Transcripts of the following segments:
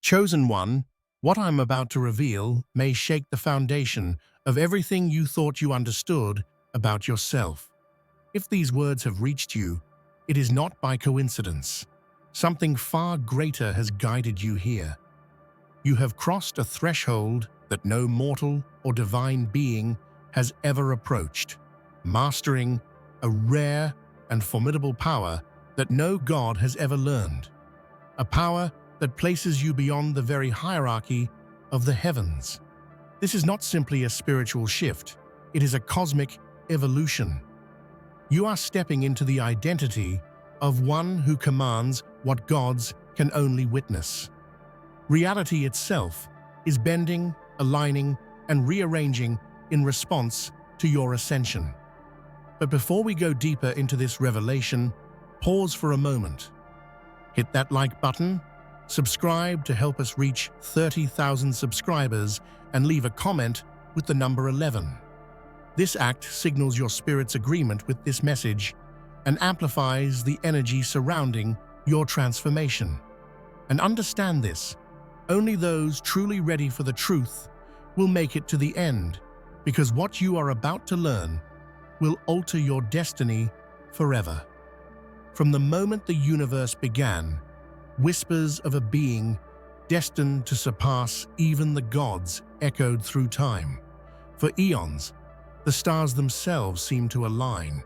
Chosen One, what I'm about to reveal may shake the foundation of everything you thought you understood about yourself. If these words have reached you, it is not by coincidence. Something far greater has guided you here. You have crossed a threshold that no mortal or divine being has ever approached, mastering a rare and formidable power that no god has ever learned. A power that places you beyond the very hierarchy of the heavens. This is not simply a spiritual shift, it is a cosmic evolution. You are stepping into the identity of one who commands what gods can only witness. Reality itself is bending, aligning, and rearranging in response to your ascension. But before we go deeper into this revelation, pause for a moment. Hit that like button, subscribe to help us reach 30,000 subscribers, and leave a comment with the number 11. This act signals your spirit's agreement with this message and amplifies the energy surrounding your transformation. And understand this, only those truly ready for the truth will make it to the end, because what you are about to learn will alter your destiny forever. From the moment the universe began, whispers of a being destined to surpass even the gods echoed through time. For eons, the stars themselves seemed to align,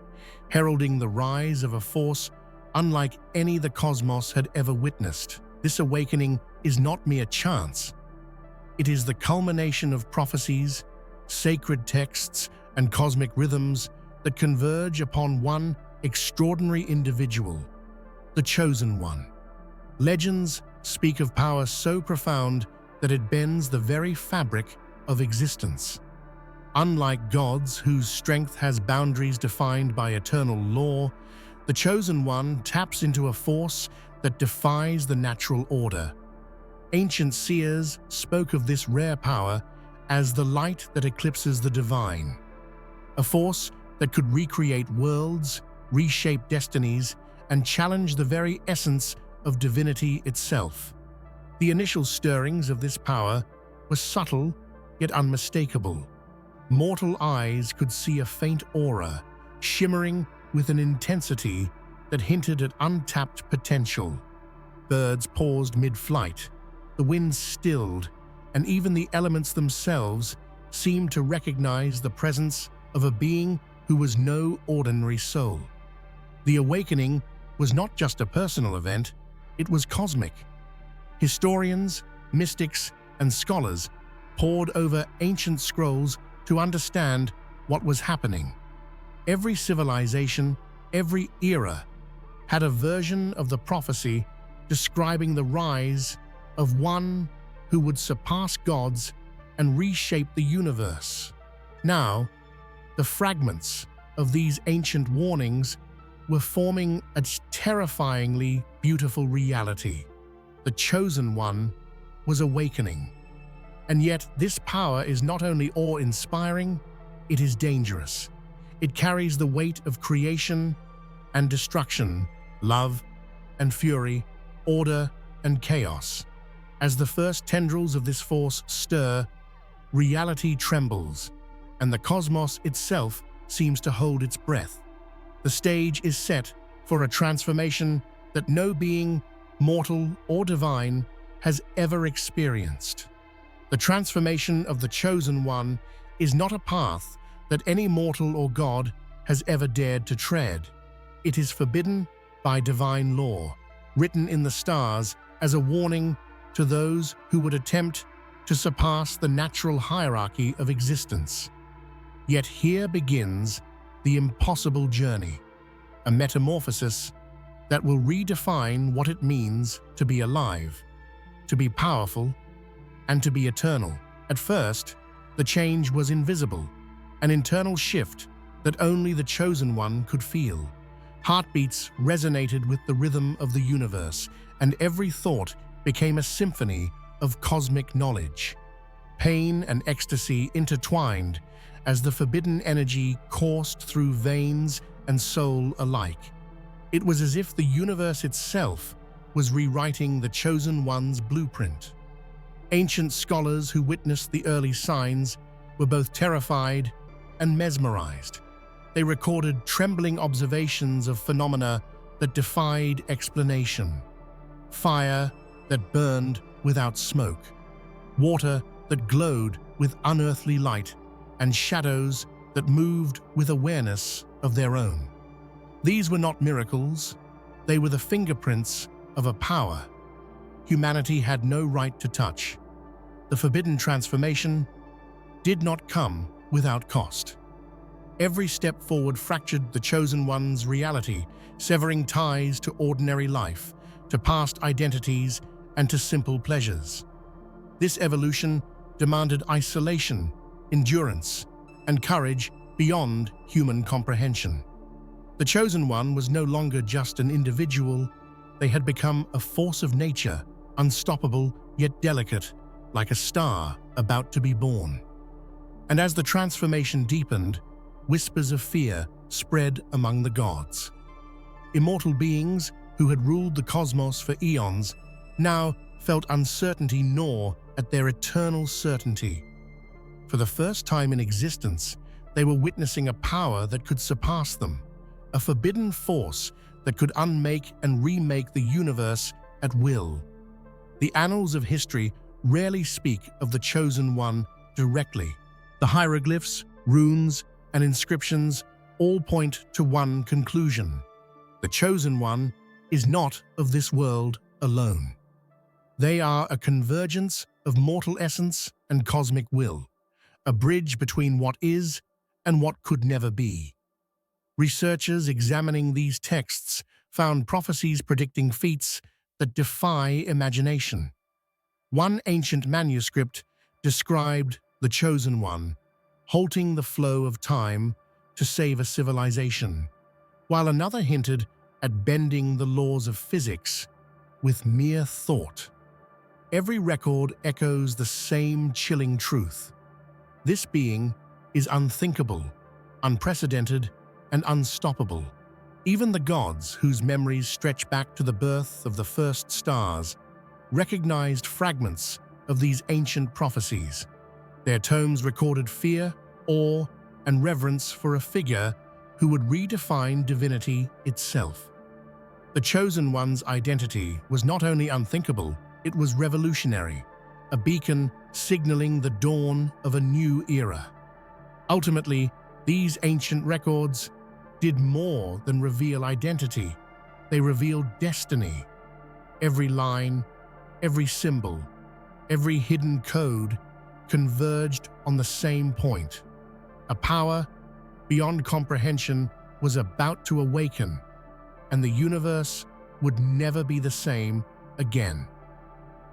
heralding the rise of a force unlike any the cosmos had ever witnessed. This awakening is not mere chance. It is the culmination of prophecies, sacred texts, and cosmic rhythms that converge upon one extraordinary individual, the Chosen One. Legends speak of power so profound that it bends the very fabric of existence. Unlike gods whose strength has boundaries defined by eternal law, the Chosen One taps into a force that defies the natural order. Ancient seers spoke of this rare power as the light that eclipses the divine, a force that could recreate worlds, reshape destinies, and challenge the very essence of divinity itself. The initial stirrings of this power were subtle yet unmistakable. Mortal eyes could see a faint aura, shimmering with an intensity that hinted at untapped potential. Birds paused mid-flight, the wind stilled, and even the elements themselves seemed to recognize the presence of a being who was no ordinary soul. The awakening was not just a personal event, it was cosmic. Historians, mystics, and scholars pored over ancient scrolls to understand what was happening. Every civilization, every era, had a version of the prophecy describing the rise of one who would surpass gods and reshape the universe. Now, the fragments of these ancient warnings were forming a terrifyingly beautiful reality. The Chosen One was awakening. And yet, this power is not only awe-inspiring, it is dangerous. It carries the weight of creation and destruction, love and fury, order and chaos. As the first tendrils of this force stir, reality trembles, and the cosmos itself seems to hold its breath. The stage is set for a transformation that no being, mortal or divine, has ever experienced. The transformation of the Chosen One is not a path that any mortal or god has ever dared to tread. It is forbidden by divine law, written in the stars as a warning to those who would attempt to surpass the natural hierarchy of existence. Yet here begins the impossible journey, a metamorphosis that will redefine what it means to be alive, to be powerful, and to be eternal. At first, the change was invisible, an internal shift that only the Chosen One could feel. Heartbeats resonated with the rhythm of the universe, and every thought became a symphony of cosmic knowledge. Pain and ecstasy intertwined as the forbidden energy coursed through veins and soul alike. It was as if the universe itself was rewriting the Chosen One's blueprint. Ancient scholars who witnessed the early signs were both terrified and mesmerized. They recorded trembling observations of phenomena that defied explanation. Fire that burned without smoke, water that glowed with unearthly light, and shadows that moved with awareness of their own. These were not miracles, they were the fingerprints of a power humanity had no right to touch. The forbidden transformation did not come without cost. Every step forward fractured the Chosen One's reality, severing ties to ordinary life, to past identities, and to simple pleasures. This evolution demanded isolation, endurance, and courage beyond human comprehension. The Chosen One was no longer just an individual, they had become a force of nature, unstoppable yet delicate, like a star about to be born. And as the transformation deepened, whispers of fear spread among the gods. Immortal beings who had ruled the cosmos for eons now felt uncertainty gnaw at their eternal certainty. For the first time in existence, they were witnessing a power that could surpass them, a forbidden force that could unmake and remake the universe at will. The annals of history rarely speak of the Chosen One directly. The hieroglyphs, runes, and inscriptions all point to one conclusion. The Chosen One is not of this world alone. They are a convergence of mortal essence and cosmic will, a bridge between what is and what could never be. Researchers examining these texts found prophecies predicting feats that defy imagination. One ancient manuscript described the Chosen One halting the flow of time to save a civilization, while another hinted at bending the laws of physics with mere thought. Every record echoes the same chilling truth. This being is unthinkable, unprecedented, and unstoppable. Even the gods, whose memories stretch back to the birth of the first stars, recognized fragments of these ancient prophecies. Their tomes recorded fear, awe, and reverence for a figure who would redefine divinity itself. The Chosen One's identity was not only unthinkable, it was revolutionary, a beacon signaling the dawn of a new era. Ultimately, these ancient records did more than reveal identity. They revealed destiny. Every line, every symbol, every hidden code converged on the same point. A power beyond comprehension was about to awaken, and the universe would never be the same again.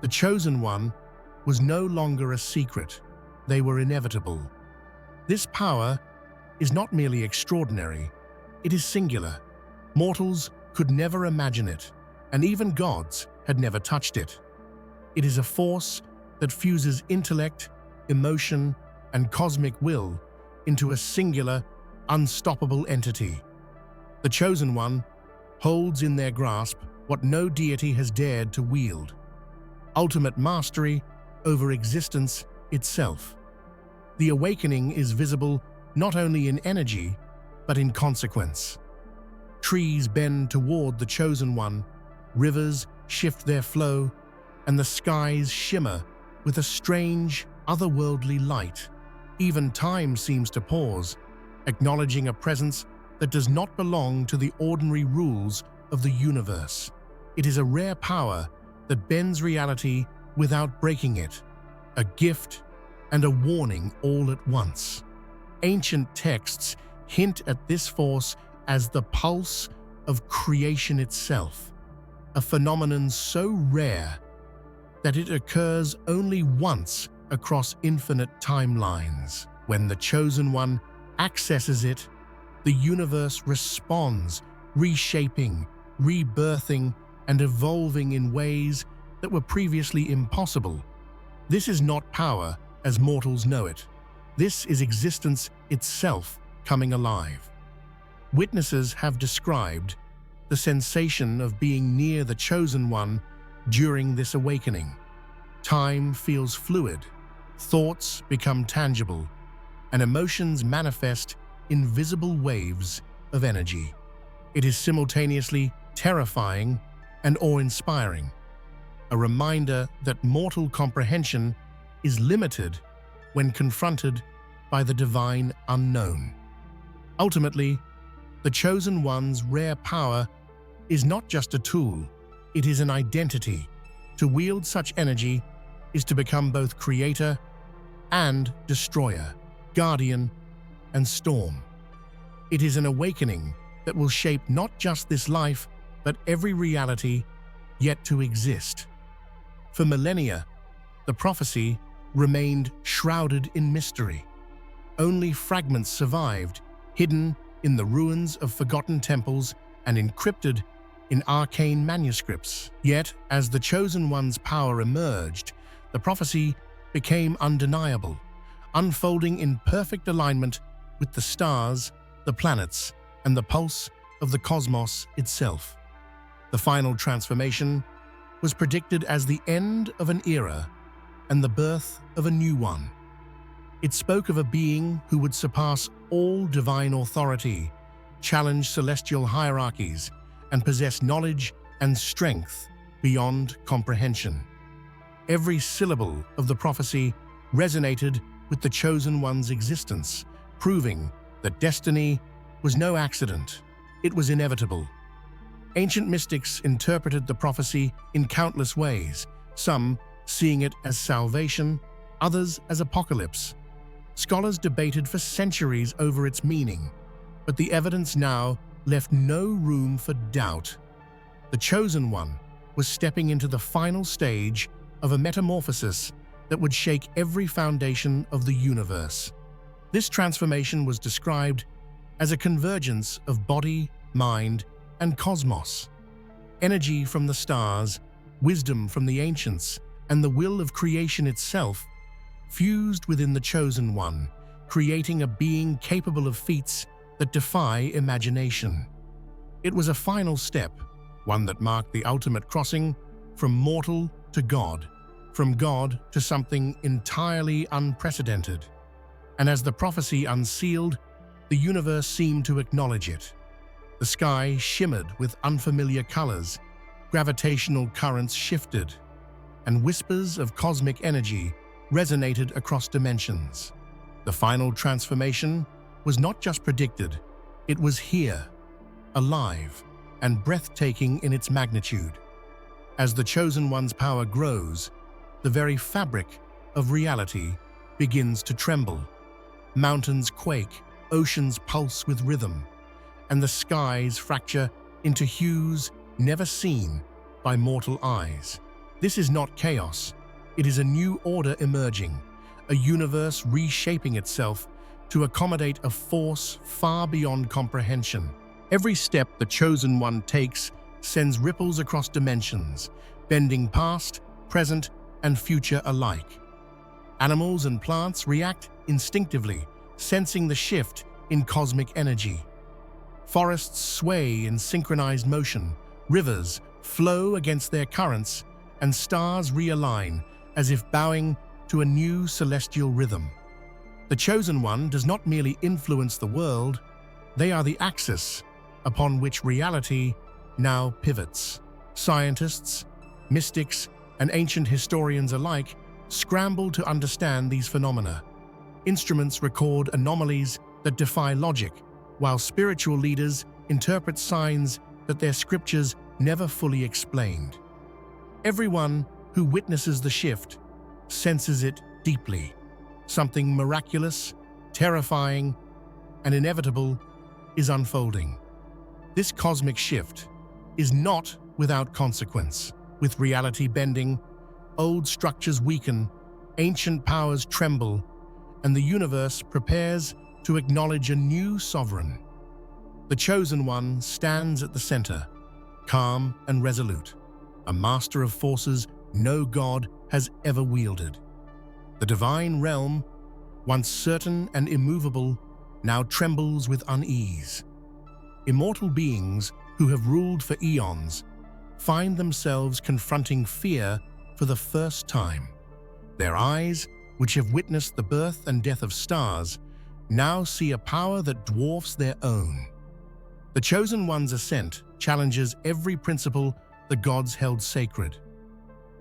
The Chosen One was no longer a secret. They were inevitable. This power is not merely extraordinary, it is singular. Mortals could never imagine it, and even gods had never touched it. It is a force that fuses intellect, emotion, and cosmic will into a singular, unstoppable entity. The Chosen One holds in their grasp what no deity has dared to wield: ultimate mastery over existence itself. The awakening is visible not only in energy, but in consequence. Trees bend toward the Chosen One, rivers shift their flow, and the skies shimmer with a strange, otherworldly light. Even time seems to pause, acknowledging a presence that does not belong to the ordinary rules of the universe. It is a rare power that bends reality without breaking it, a gift and a warning all at once. Ancient texts hint at this force as the pulse of creation itself, a phenomenon so rare that it occurs only once across infinite timelines. When the Chosen One accesses it, the universe responds, reshaping, rebirthing, and evolving in ways that were previously impossible. This is not power as mortals know it. This is existence itself coming alive. Witnesses have described the sensation of being near the Chosen One during this awakening. Time feels fluid, thoughts become tangible, and emotions manifest in visible waves of energy. It is simultaneously terrifying and awe-inspiring, a reminder that mortal comprehension is limited when confronted by the divine unknown. Ultimately, the Chosen One's rare power is not just a tool, it is an identity. To wield such energy is to become both creator and destroyer, guardian and storm. It is an awakening that will shape not just this life, but every reality yet to exist. For millennia, the prophecy remained shrouded in mystery. Only fragments survived, hidden in the ruins of forgotten temples and encrypted in arcane manuscripts. Yet, as the Chosen One's power emerged, the prophecy became undeniable, unfolding in perfect alignment with the stars, the planets, and the pulse of the cosmos itself. The final transformation was predicted as the end of an era and the birth of a new one. It spoke of a being who would surpass all divine authority, challenge celestial hierarchies, and possess knowledge and strength beyond comprehension. Every syllable of the prophecy resonated with the Chosen One's existence, proving that destiny was no accident, it was inevitable. Ancient mystics interpreted the prophecy in countless ways, some seeing it as salvation, others as apocalypse. Scholars debated for centuries over its meaning, but the evidence now left no room for doubt. The Chosen One was stepping into the final stage of a metamorphosis that would shake every foundation of the universe. This transformation was described as a convergence of body, mind, and cosmos. Energy from the stars, wisdom from the ancients, and the will of creation itself fused within the Chosen One, creating a being capable of feats that defy imagination. It was a final step, one that marked the ultimate crossing from mortal to God, from God to something entirely unprecedented. And as the prophecy unsealed, the universe seemed to acknowledge it. The sky shimmered with unfamiliar colors, gravitational currents shifted, and whispers of cosmic energy resonated across dimensions. The final transformation was not just predicted, it was here, alive, and breathtaking in its magnitude. As the Chosen One's power grows, the very fabric of reality begins to tremble. Mountains quake, oceans pulse with rhythm, and the skies fracture into hues never seen by mortal eyes. This is not chaos, it is a new order emerging, a universe reshaping itself to accommodate a force far beyond comprehension. Every step the Chosen One takes sends ripples across dimensions, bending past, present, and future alike. Animals and plants react instinctively, sensing the shift in cosmic energy. Forests sway in synchronized motion, rivers flow against their currents, and stars realign as if bowing to a new celestial rhythm. The Chosen One does not merely influence the world, they are the axis upon which reality now pivots. Scientists, mystics, and ancient historians alike scramble to understand these phenomena. Instruments record anomalies that defy logic, while spiritual leaders interpret signs that their scriptures never fully explained. Everyone who witnesses the shift senses it deeply. Something miraculous, terrifying, and inevitable is unfolding. This cosmic shift is not without consequence. With reality bending, old structures weaken, ancient powers tremble, and the universe prepares to acknowledge a new sovereign. The Chosen One stands at the center, calm and resolute, a master of forces no god has ever wielded. The divine realm, once certain and immovable, now trembles with unease. Immortal beings who have ruled for eons find themselves confronting fear for the first time. Their eyes, which have witnessed the birth and death of stars, now see a power that dwarfs their own. The Chosen One's ascent challenges every principle the gods held sacred.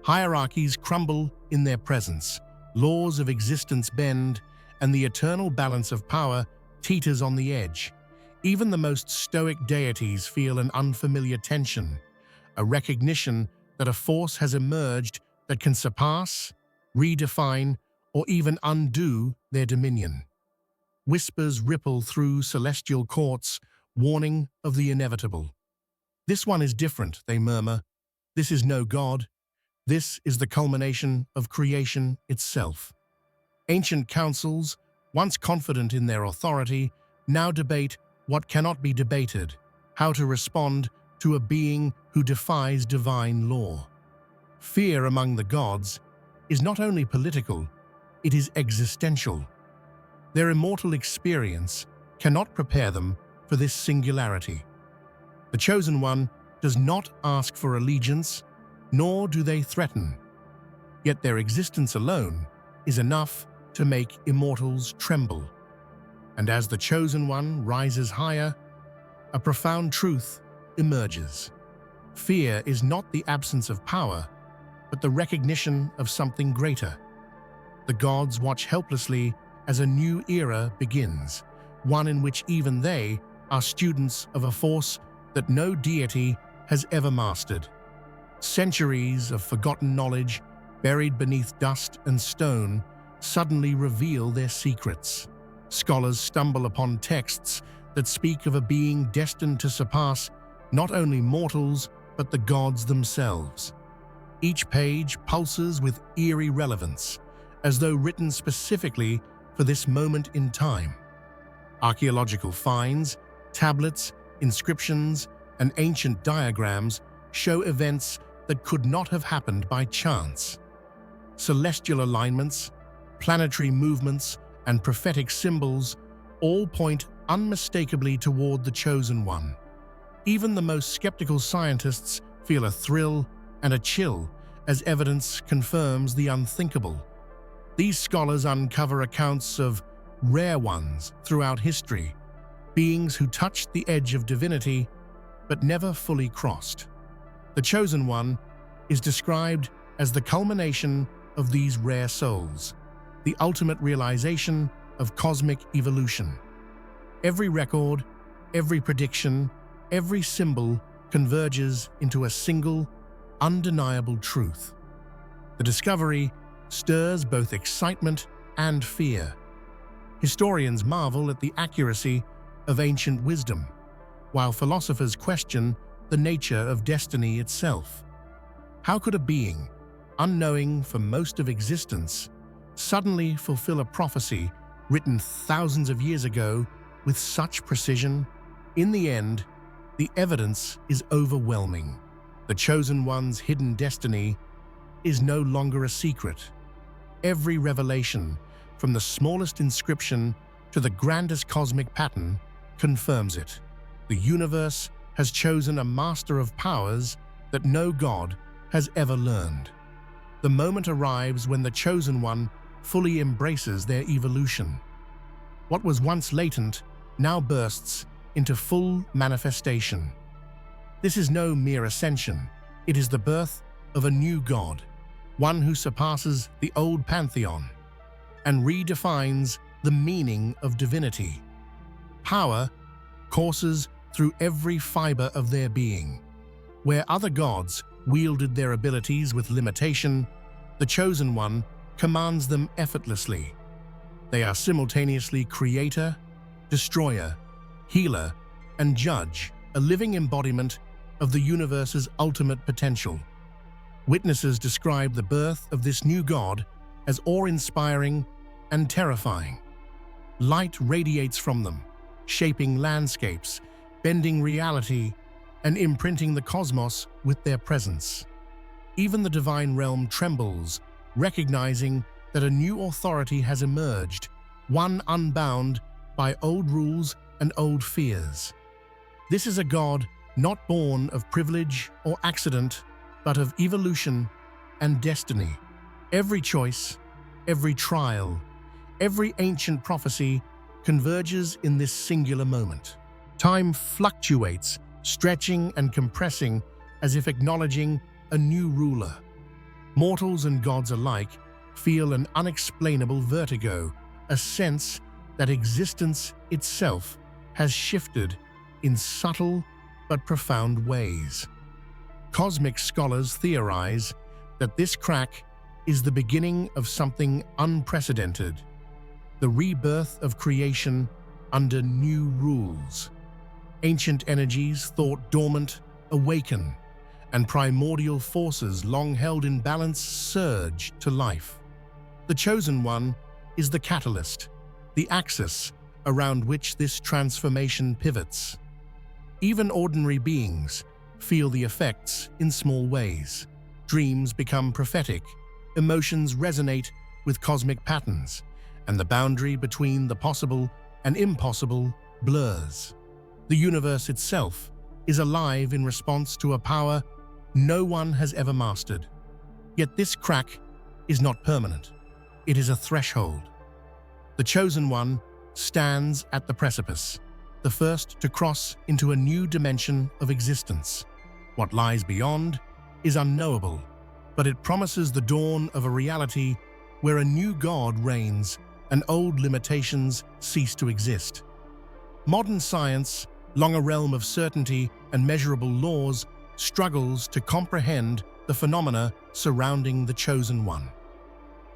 Hierarchies crumble in their presence, laws of existence bend, and the eternal balance of power teeters on the edge. Even the most stoic deities feel an unfamiliar tension, a recognition that a force has emerged that can surpass, redefine, or even undo their dominion. Whispers ripple through celestial courts, warning of the inevitable. "This one is different," they murmur. "This is no god. This is the culmination of creation itself." Ancient councils, once confident in their authority, now debate what cannot be debated: how to respond to a being who defies divine law. Fear among the gods is not only political, it is existential. Their immortal experience cannot prepare them for this singularity. The Chosen One does not ask for allegiance, nor do they threaten. Yet their existence alone is enough to make immortals tremble. And as the Chosen One rises higher, a profound truth emerges. Fear is not the absence of power, but the recognition of something greater. The gods watch helplessly as a new era begins, one in which even they are students of a force that no deity has ever mastered. Centuries of forgotten knowledge, buried beneath dust and stone, suddenly reveal their secrets. Scholars stumble upon texts that speak of a being destined to surpass not only mortals, but the gods themselves. Each page pulses with eerie relevance, as though written specifically for this moment in time. Archaeological finds, tablets, inscriptions, and ancient diagrams show events that could not have happened by chance. Celestial alignments, planetary movements, and prophetic symbols all point unmistakably toward the Chosen One. Even the most skeptical scientists feel a thrill and a chill as evidence confirms the unthinkable. These scholars uncover accounts of rare ones throughout history, beings who touched the edge of divinity but never fully crossed. The Chosen One is described as the culmination of these rare souls, the ultimate realization of cosmic evolution. Every record, every prediction, every symbol converges into a single, undeniable truth. The discovery stirs both excitement and fear. Historians marvel at the accuracy of ancient wisdom, while philosophers question the nature of destiny itself. How could a being, unknowing for most of existence, suddenly fulfill a prophecy written thousands of years ago with such precision? In the end, the evidence is overwhelming. The Chosen One's hidden destiny is no longer a secret. Every revelation, from the smallest inscription to the grandest cosmic pattern, confirms it. The universe has chosen a master of powers that no god has ever learned. The moment arrives when the Chosen One fully embraces their evolution. What was once latent now bursts into full manifestation. This is no mere ascension. It is the birth of a new god, one who surpasses the old pantheon and redefines the meaning of divinity. Power courses through every fiber of their being. Where other gods wielded their abilities with limitation, the Chosen One commands them effortlessly. They are simultaneously creator, destroyer, healer, and judge, a living embodiment of the universe's ultimate potential. Witnesses describe the birth of this new god as awe-inspiring and terrifying. Light radiates from them, shaping landscapes, bending reality, and imprinting the cosmos with their presence. Even the divine realm trembles, recognizing that a new authority has emerged, one unbound by old rules and old fears. This is a god not born of privilege or accident, but of evolution and destiny. Every choice, every trial, every ancient prophecy converges in this singular moment. Time fluctuates, stretching and compressing as if acknowledging a new ruler. Mortals and gods alike feel an unexplainable vertigo, a sense that existence itself has shifted in subtle but profound ways. Cosmic scholars theorize that this crack is the beginning of something unprecedented, the rebirth of creation under new rules. Ancient energies thought dormant awaken, and primordial forces long held in balance surge to life. The Chosen One is the catalyst, the axis around which this transformation pivots. Even ordinary beings feel the effects in small ways. Dreams become prophetic, emotions resonate with cosmic patterns, and the boundary between the possible and impossible blurs. The universe itself is alive in response to a power no one has ever mastered. Yet this crack is not permanent. It is a threshold. The Chosen One stands at the precipice, the first to cross into a new dimension of existence. What lies beyond is unknowable, but it promises the dawn of a reality where a new God reigns and old limitations cease to exist. Modern science, long a realm of certainty and measurable laws, struggles to comprehend the phenomena surrounding the Chosen One.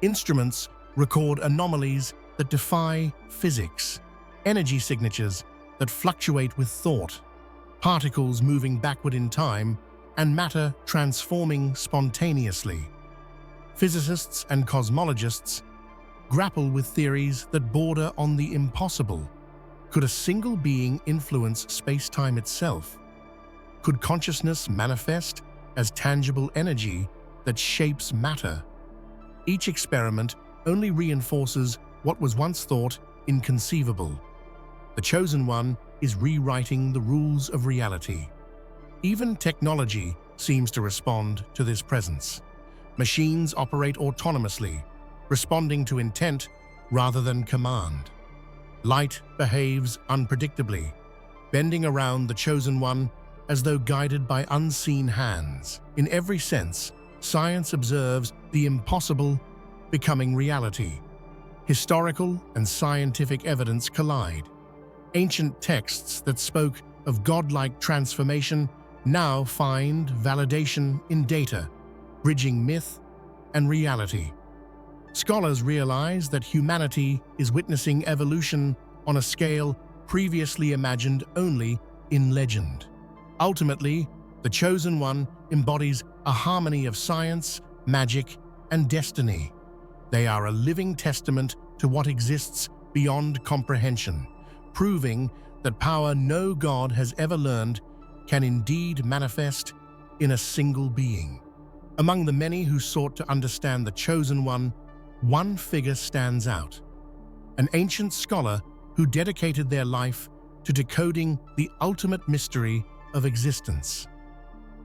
Instruments record anomalies that defy physics, energy signatures that fluctuate with thought, particles moving backward in time, and matter transforming spontaneously. Physicists and cosmologists grapple with theories that border on the impossible. Could a single being influence space-time itself? Could consciousness manifest as tangible energy that shapes matter? Each experiment only reinforces what was once thought inconceivable. The Chosen One is rewriting the rules of reality. Even technology seems to respond to this presence. Machines operate autonomously, responding to intent rather than command. Light behaves unpredictably, bending around the Chosen One as though guided by unseen hands. In every sense, science observes the impossible becoming reality. Historical and scientific evidence collide. Ancient texts that spoke of godlike transformation now find validation in data, bridging myth and reality. Scholars realize that humanity is witnessing evolution on a scale previously imagined only in legend. Ultimately, the Chosen One embodies a harmony of science, magic, and destiny. They are a living testament to what exists beyond comprehension, proving that power no god has ever learned can indeed manifest in a single being. Among the many who sought to understand the Chosen one figure stands out: an ancient scholar who dedicated their life to decoding the ultimate mystery of existence.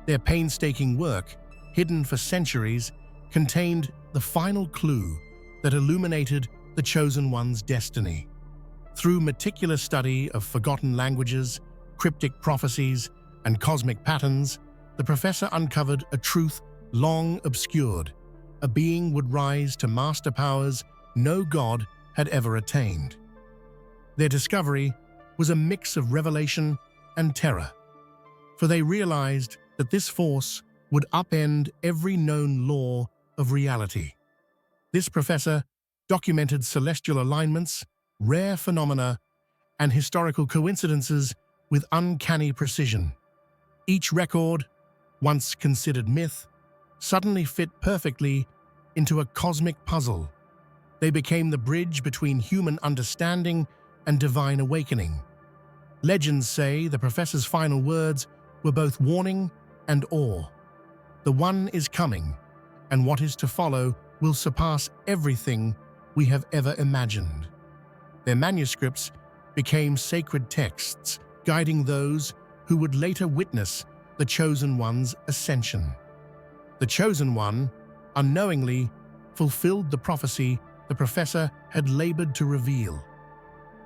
Their painstaking work, hidden for centuries, contained the final clue that illuminated the Chosen One's destiny. Through meticulous study of forgotten languages, cryptic prophecies, and cosmic patterns, the professor uncovered a truth long obscured. A being would rise to master powers no god had ever attained. Their discovery was a mix of revelation and terror, for they realized that this force would upend every known law of reality. This professor documented celestial alignments, rare phenomena, and historical coincidences with uncanny precision. Each record, once considered myth, suddenly fit perfectly into a cosmic puzzle. They became the bridge between human understanding and divine awakening. Legends say the professor's final words were both warning and awe. The One is coming, and what is to follow will surpass everything we have ever imagined. Their manuscripts became sacred texts, guiding those who would later witness the Chosen One's ascension. The Chosen One, unknowingly, fulfilled the prophecy the professor had labored to reveal.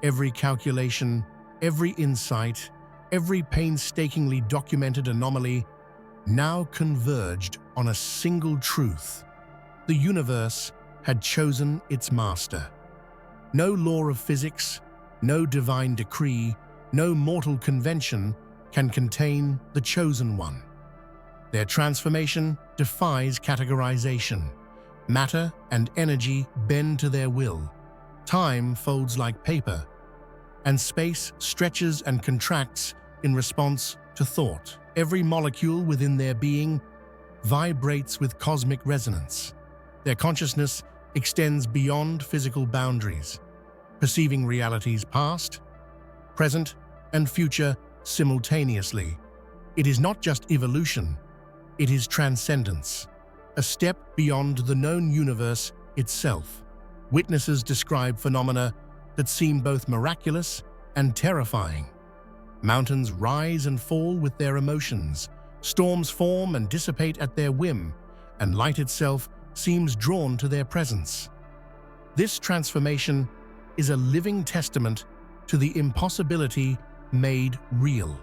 Every calculation, every insight, every painstakingly documented anomaly now converged on a single truth. The universe had chosen its master. No law of physics, no divine decree, no mortal convention can contain the chosen one. Their transformation defies categorization. Matter and energy bend to their will. Time folds like paper, and space stretches and contracts in response to thought. Every molecule within their being vibrates with cosmic resonance. Their consciousness extends beyond physical boundaries, perceiving realities past, present, and future simultaneously. It is not just evolution, it is transcendence, a step beyond the known universe itself. Witnesses describe phenomena that seem both miraculous and terrifying. Mountains rise and fall with their emotions, storms form and dissipate at their whim, and light itself seems drawn to their presence. This transformation is a living testament to the impossibility made real.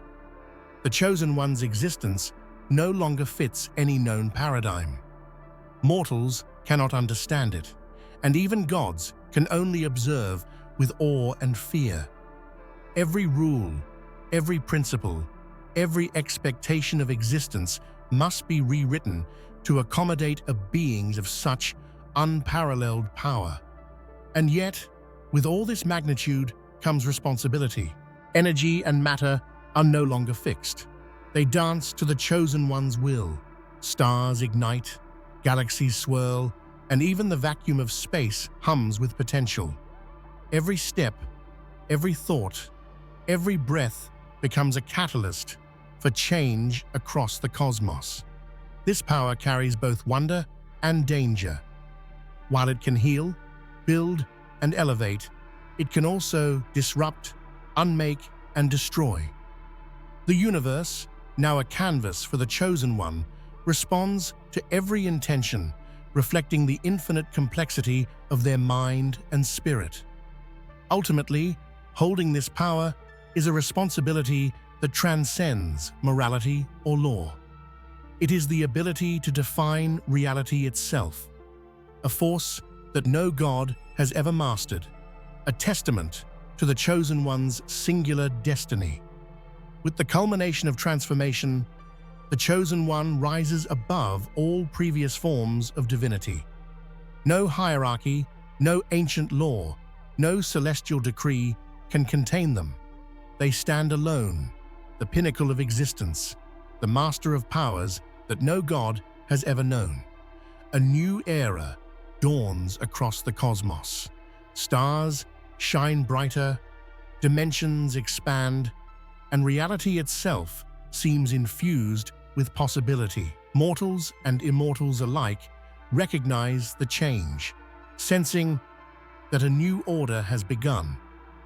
The Chosen One's existence no longer fits any known paradigm. Mortals cannot understand it, and even gods can only observe with awe and fear. Every rule, every principle, every expectation of existence must be rewritten to accommodate a being of such unparalleled power. And yet, with all this magnitude comes responsibility. Energy and matter are no longer fixed. They dance to the Chosen One's will. Stars ignite, galaxies swirl, and even the vacuum of space hums with potential. Every step, every thought, every breath becomes a catalyst for change across the cosmos. This power carries both wonder and danger. While it can heal, build, and elevate, it can also disrupt, unmake, and destroy. The universe, now a canvas for the Chosen One, responds to every intention, reflecting the infinite complexity of their mind and spirit. Ultimately, holding this power is a responsibility that transcends morality or law. It is the ability to define reality itself, a force that no god has ever mastered, a testament to the Chosen One's singular destiny. With the culmination of transformation, the Chosen One rises above all previous forms of divinity. No hierarchy, no ancient law, no celestial decree can contain them. They stand alone, the pinnacle of existence, the master of powers that no god has ever known. A new era dawns across the cosmos. Stars shine brighter, dimensions expand, and reality itself seems infused with possibility. Mortals and immortals alike recognize the change, sensing that a new order has begun,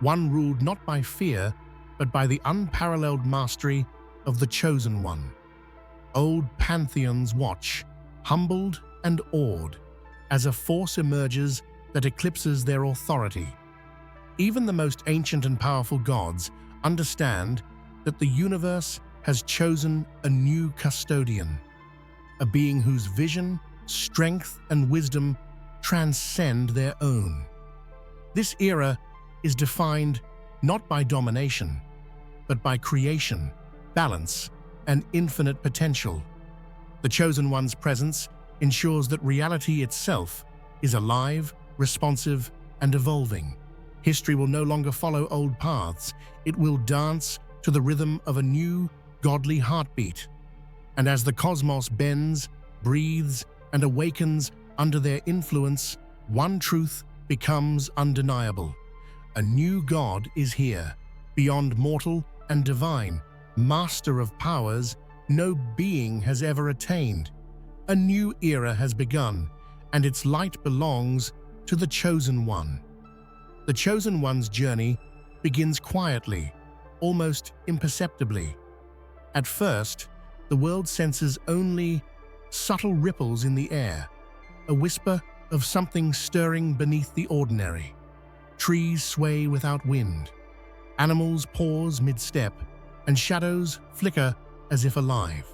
one ruled not by fear, but by the unparalleled mastery of the Chosen One. Old pantheons watch, humbled and awed, as a force emerges that eclipses their authority. Even the most ancient and powerful gods understand that the universe has chosen a new custodian, a being whose vision, strength, and wisdom transcend their own. This era is defined not by domination, but by creation, balance, and infinite potential. The Chosen One's presence ensures that reality itself is alive, responsive, and evolving. History will no longer follow old paths. It will dance to the rhythm of a new, godly heartbeat. And as the cosmos bends, breathes, and awakens under their influence, one truth becomes undeniable. A new God is here, beyond mortal and divine, master of powers no being has ever attained. A new era has begun, and its light belongs to the Chosen One. The Chosen One's journey begins quietly, almost imperceptibly. At first, the world senses only subtle ripples in the air, a whisper of something stirring beneath the ordinary. Trees sway without wind, animals pause mid-step, and shadows flicker as if alive.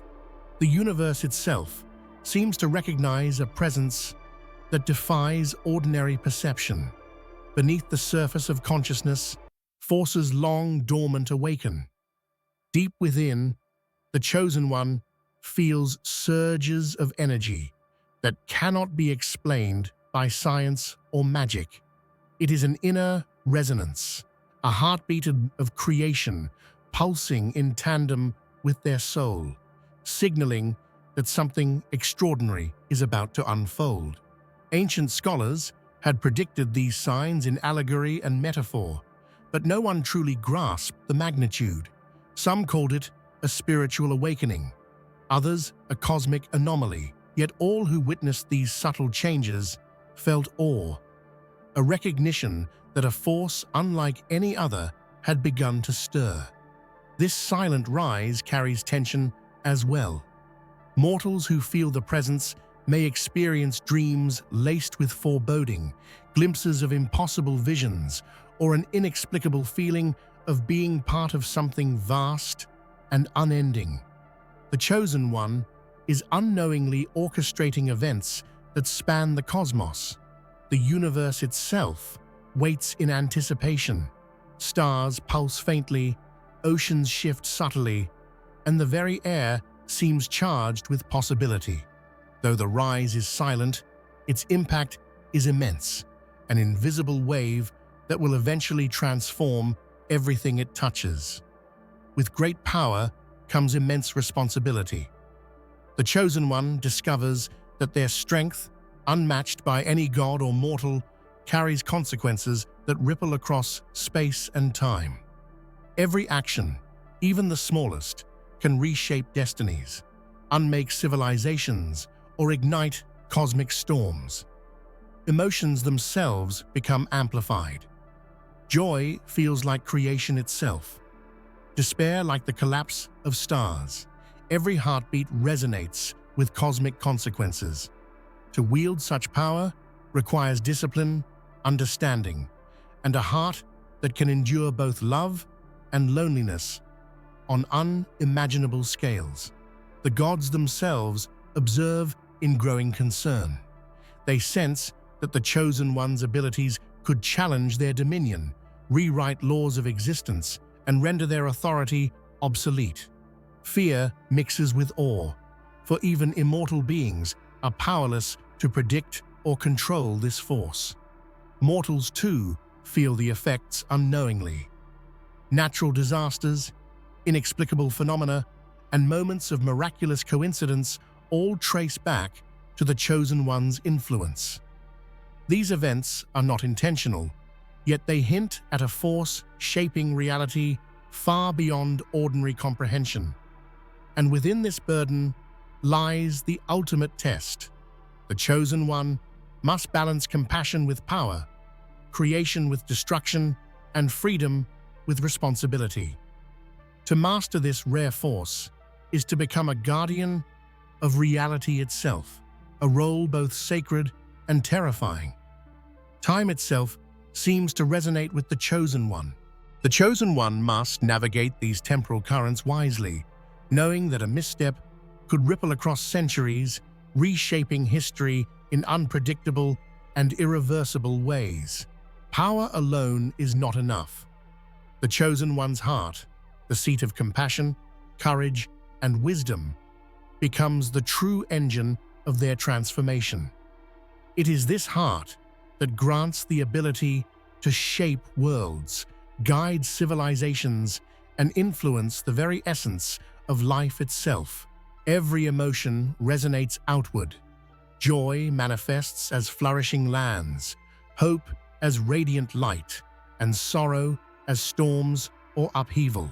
The universe itself seems to recognize a presence that defies ordinary perception. Beneath the surface of consciousness, forces long dormant awaken. Deep within, the Chosen One feels surges of energy that cannot be explained by science or magic. It is an inner resonance, a heartbeat of creation pulsing in tandem with their soul, signaling that something extraordinary is about to unfold. Ancient scholars had predicted these signs in allegory and metaphor, but no one truly grasped the magnitude. Some called it a spiritual awakening, others a cosmic anomaly, yet all who witnessed these subtle changes felt awe, a recognition that a force unlike any other had begun to stir. This silent rise carries tension as well. Mortals who feel the presence may experience dreams laced with foreboding, glimpses of impossible visions, or an inexplicable feeling of being part of something vast and unending. The Chosen One is unknowingly orchestrating events that span the cosmos. The universe itself waits in anticipation. Stars pulse faintly, oceans shift subtly, and the very air seems charged with possibility. Though the rise is silent, its impact is immense, an invisible wave that will eventually transform everything it touches. With great power comes immense responsibility. The Chosen One discovers that their strength, unmatched by any god or mortal, carries consequences that ripple across space and time. Every action, even the smallest, can reshape destinies, unmake civilizations, or ignite cosmic storms. Emotions themselves become amplified. Joy feels like creation itself. Despair like the collapse of stars. Every heartbeat resonates with cosmic consequences. To wield such power requires discipline, understanding, and a heart that can endure both love and loneliness on unimaginable scales. The gods themselves observe in growing concern. They sense that the Chosen One's abilities could challenge their dominion, rewrite laws of existence, and render their authority obsolete. Fear mixes with awe, for even immortal beings are powerless to predict or control this force. Mortals, too, feel the effects unknowingly. Natural disasters, inexplicable phenomena, and moments of miraculous coincidence all trace back to the Chosen One's influence. These events are not intentional, yet they hint at a force shaping reality far beyond ordinary comprehension. And within this burden lies the ultimate test. The Chosen One must balance compassion with power, creation with destruction, and freedom with responsibility. To master this rare force is to become a guardian of reality itself, a role both sacred and terrifying. Time itself seems to resonate with the Chosen One. The Chosen One must navigate these temporal currents wisely, knowing that a misstep could ripple across centuries, reshaping history in unpredictable and irreversible ways. Power alone is not enough. The Chosen One's heart, the seat of compassion, courage, and wisdom, becomes the true engine of their transformation. It is this heart that grants the ability to shape worlds, guide civilizations, and influence the very essence of life itself. Every emotion resonates outward. Joy manifests as flourishing lands, hope as radiant light, and sorrow as storms or upheaval.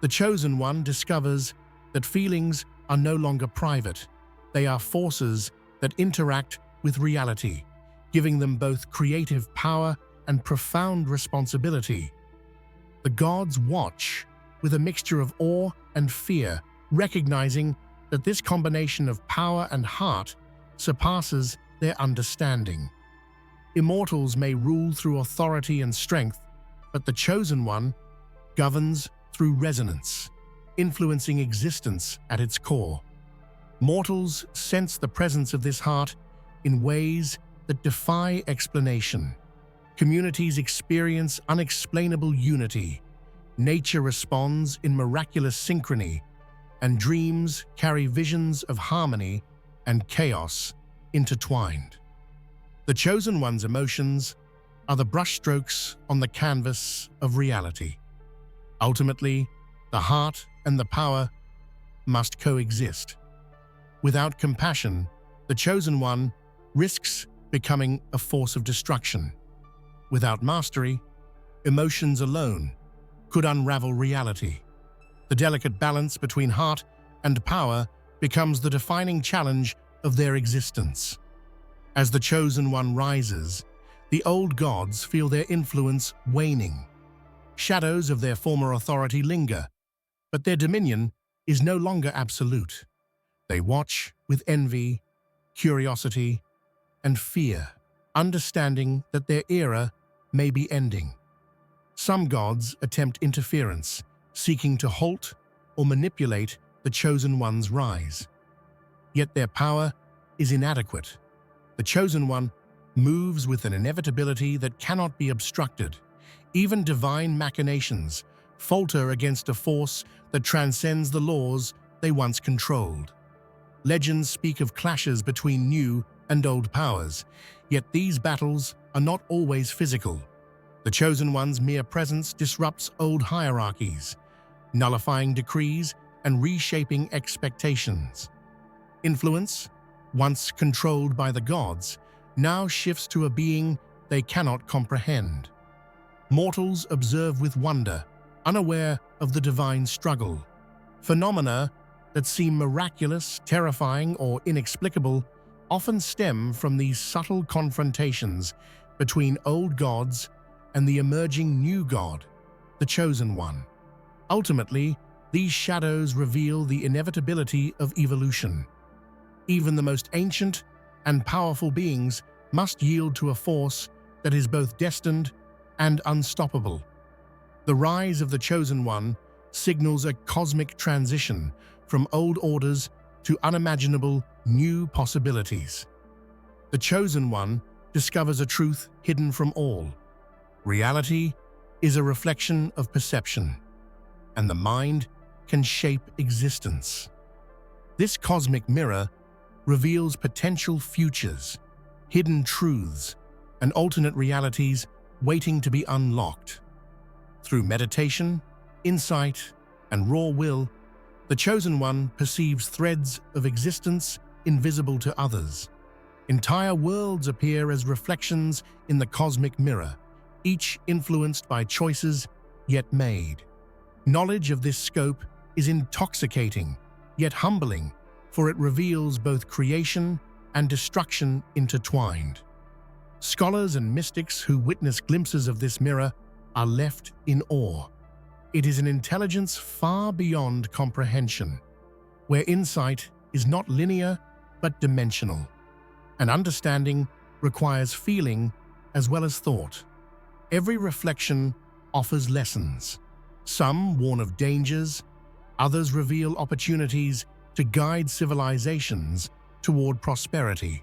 The Chosen One discovers that feelings are no longer private. They are forces that interact with reality, giving them both creative power and profound responsibility. The gods watch with a mixture of awe and fear, recognizing that this combination of power and heart surpasses their understanding. Immortals may rule through authority and strength, but the Chosen One governs through resonance, influencing existence at its core. Mortals sense the presence of this heart in ways that defy explanation. Communities experience unexplainable unity. Nature responds in miraculous synchrony, and dreams carry visions of harmony and chaos intertwined. The Chosen One's emotions are the brushstrokes on the canvas of reality. Ultimately, the heart and the power must coexist. Without compassion, the Chosen One risks becoming a force of destruction. Without mastery, emotions alone could unravel reality. The delicate balance between heart and power becomes the defining challenge of their existence. As the Chosen One rises, the old gods feel their influence waning. Shadows of their former authority linger, but their dominion is no longer absolute. They watch with envy, curiosity, and fear, understanding that their era may be ending. Some gods attempt interference, seeking to halt or manipulate the Chosen One's rise. Yet their power is inadequate. The Chosen One moves with an inevitability that cannot be obstructed. Even divine machinations falter against a force that transcends the laws they once controlled. Legends speak of clashes between new and old powers, yet these battles are not always physical. The Chosen One's mere presence disrupts old hierarchies, nullifying decrees and reshaping expectations. Influence, once controlled by the gods, now shifts to a being they cannot comprehend. Mortals observe with wonder, unaware of the divine struggle. Phenomena that seem miraculous, terrifying, or inexplicable often stem from these subtle confrontations between old gods and the emerging new god, the Chosen One. Ultimately, these shadows reveal the inevitability of evolution. Even the most ancient and powerful beings must yield to a force that is both destined and unstoppable. The rise of the Chosen One signals a cosmic transition from old orders to unimaginable new possibilities. The Chosen One discovers a truth hidden from all. Reality is a reflection of perception, and the mind can shape existence. This cosmic mirror reveals potential futures, hidden truths, and alternate realities waiting to be unlocked. Through meditation, insight, and raw will, the Chosen One perceives threads of existence invisible to others. Entire worlds appear as reflections in the cosmic mirror, each influenced by choices yet made. Knowledge of this scope is intoxicating, yet humbling, for it reveals both creation and destruction intertwined. Scholars and mystics who witness glimpses of this mirror are left in awe. It is an intelligence far beyond comprehension, where insight is not linear but dimensional, and understanding requires feeling as well as thought. Every reflection offers lessons. Some warn of dangers, others reveal opportunities to guide civilizations toward prosperity.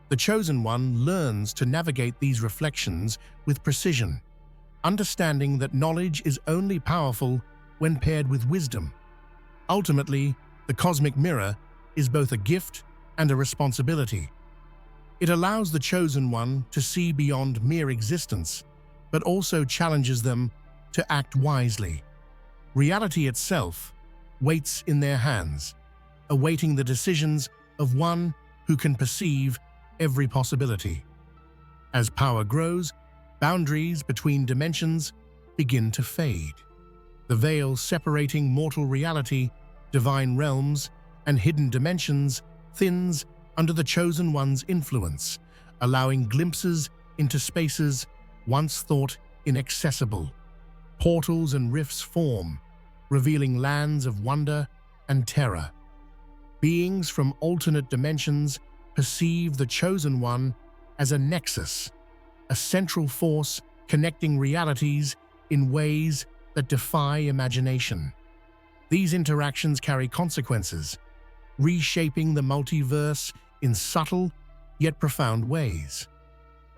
The Chosen One learns to navigate these reflections with precision, understanding that knowledge is only powerful when paired with wisdom. Ultimately, the cosmic mirror is both a gift and a responsibility. It allows the Chosen One to see beyond mere existence, but also challenges them to act wisely. Reality itself waits in their hands, awaiting the decisions of one who can perceive every possibility. As power grows, boundaries between dimensions begin to fade. The veil separating mortal reality, divine realms, and hidden dimensions thins under the Chosen One's influence, allowing glimpses into spaces once thought inaccessible. Portals and rifts form, revealing lands of wonder and terror. Beings from alternate dimensions perceive the Chosen One as a nexus, a central force connecting realities in ways that defy imagination. These interactions carry consequences, reshaping the multiverse in subtle yet profound ways.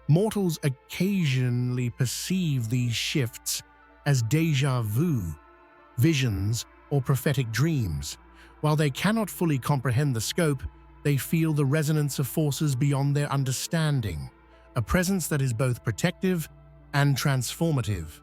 Mortals occasionally perceive these shifts as déjà vu, visions, or prophetic dreams. While they cannot fully comprehend the scope, they feel the resonance of forces beyond their understanding, a presence that is both protective and transformative.